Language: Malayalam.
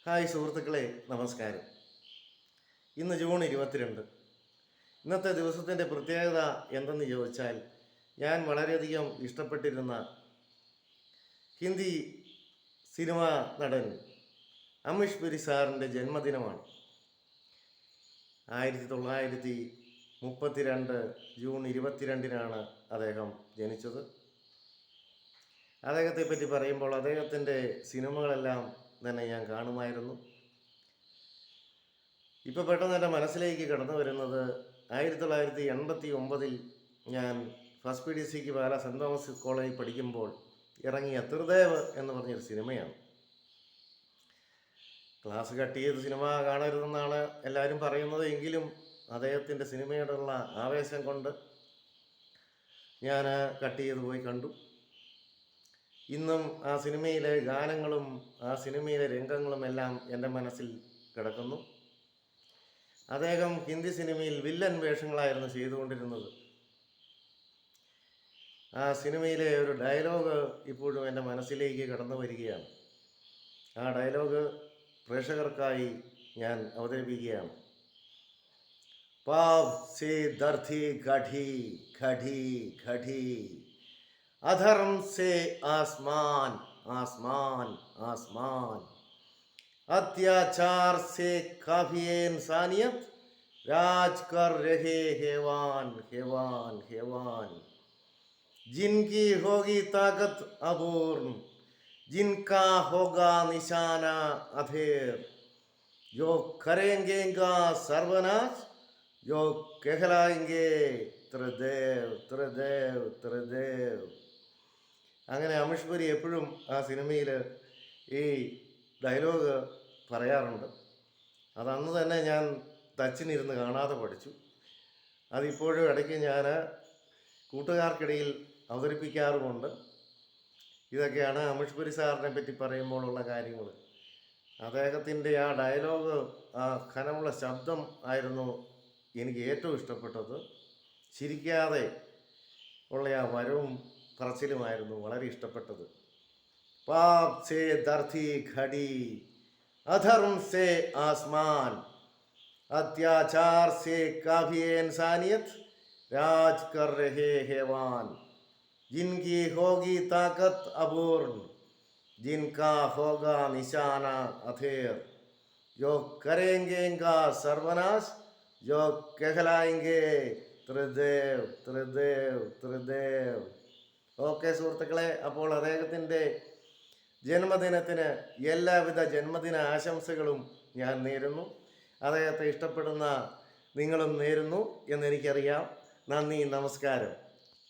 ഹായ് സുഹൃത്തുക്കളെ, നമസ്കാരം. ഇന്ന് ജൂൺ 22. ഇന്നത്തെ ദിവസത്തിൻ്റെ പ്രത്യേകത എന്തെന്ന് ചോദിച്ചാൽ, ഞാൻ വളരെയധികം ഇഷ്ടപ്പെട്ടിരുന്ന ഹിന്ദി സിനിമാ നടൻ അമീഷ് പുരി സാറിൻ്റെ ജന്മദിനമാണ്. 1932 ജൂൺ 22 അദ്ദേഹം ജനിച്ചത്. അദ്ദേഹത്തെ പറ്റി പറയുമ്പോൾ അദ്ദേഹത്തിൻ്റെ സിനിമകളെല്ലാം തന്നെ ഞാൻ കാണുമായിരുന്നു. ഇപ്പോൾ പെട്ടെന്ന് എൻ്റെ മനസ്സിലേക്ക് കടന്നു വരുന്നത് 1989 ഞാൻ ഫസ്റ്റ് PDCക്ക് പാല സെൻറ് തോമസ് കോളേജിൽ പഠിക്കുമ്പോൾ ഇറങ്ങിയ ത്രിദേവ് എന്ന് പറഞ്ഞൊരു സിനിമയാണ്. ക്ലാസ് കട്ട് ചെയ്ത് സിനിമ കാണരുതെന്നാണ് എല്ലാവരും പറയുന്നത്. എങ്കിലും അദ്ദേഹത്തിൻ്റെ സിനിമയോടുള്ള ആവേശം കൊണ്ട് ഞാൻ കട്ട് ചെയ്ത് പോയി കണ്ടു. ഇന്നും ആ സിനിമയിലെ ഗാനങ്ങളും ആ സിനിമയിലെ രംഗങ്ങളും എല്ലാം എൻ്റെ മനസ്സിൽ കിടക്കുന്നു. അദ്ദേഹം ഹിന്ദി സിനിമയിൽ വില്ലൻ വേഷങ്ങളായിരുന്നു ചെയ്തുകൊണ്ടിരുന്നത്. ആ സിനിമയിലെ ഒരു ഡയലോഗ് ഇപ്പോഴും എൻ്റെ മനസ്സിലേക്ക് കടന്നു വരികയാണ്. ആ ഡയലോഗ് പ്രേക്ഷകർക്കായി ഞാൻ അവതരിപ്പിക്കുകയാണ്. പാവ് സേ ധർത്തി ഘടി ഘടി ഘടി, अधर्म से आसमान आसमान आसमान, अत्याचार से काफी इंसानियत, राज कर रहे हैवान हैवान हैवान, जिनकी होगी ताकत अपूर्ण, जिनका होगा निशाना अधेर, जो करेंगे इनका सर्वनाश, जो कहलाएंगे ത്രിദേവ് ത്രിദേവ് ത്രിദേവ്. അങ്ങനെ അമീഷ് പുരി എപ്പോഴും ആ സിനിമയിൽ ഈ ഡയലോഗ് പറയാറുണ്ട്. അതന്ന് തന്നെ ഞാൻ തച്ചിനിരുന്ന് കാണാതെ പഠിച്ചു. അതിപ്പോഴും ഇടയ്ക്ക് ഞാൻ കൂട്ടുകാർക്കിടയിൽ അവതരിപ്പിക്കാറുമുണ്ട്. ഇതൊക്കെയാണ് അമീഷ് പുരി സാറിനെ പറ്റി പറയുമ്പോഴുള്ള കാര്യങ്ങൾ. അദ്ദേഹത്തിൻ്റെ ആ ഡയലോഗ്, ആ ഘനമുള്ള ശബ്ദം ആയിരുന്നു എനിക്ക് ഏറ്റവും ഇഷ്ടപ്പെട്ടത്. ചിരിക്കാതെ ഉള്ള ആ വരവും പറച്ചിലുമായിരുന്നു വളരെ ഇഷ്ടപ്പെട്ടത്. പാപ് സേ ധർത്തി ഘടി, അധർം സേ ആസ്മാൻ, അത്യാചാർ സേ കാഫി ഇൻസാനിയത്ത്, രാജ് കർ രഹേ ഹൈവാൻ, ജിൻകി ഹോഗി താക്കത്ത് അപൂർൺ, ജിൻകാ ഹോഗാ നിശാന അഥേർ, ജോ കരേംഗെ ഇൻകാ സർവനാശ്, ജോ കഹലായെംഗെ ത്രിദേവ് ത്രിദേവ് ത്രിദേവ്. ഓക്കെ സുഹൃത്തുക്കളെ, അപ്പോൾ അദ്ദേഹത്തിൻ്റെ ജന്മദിനത്തിന് എല്ലാവിധ ജന്മദിന ആശംസകളും ഞാൻ നേരുന്നു. അദ്ദേഹത്തെ ഇഷ്ടപ്പെടുന്ന നിങ്ങളും നേരുന്നു എന്നെനിക്കറിയാം. നന്ദി, നമസ്കാരം.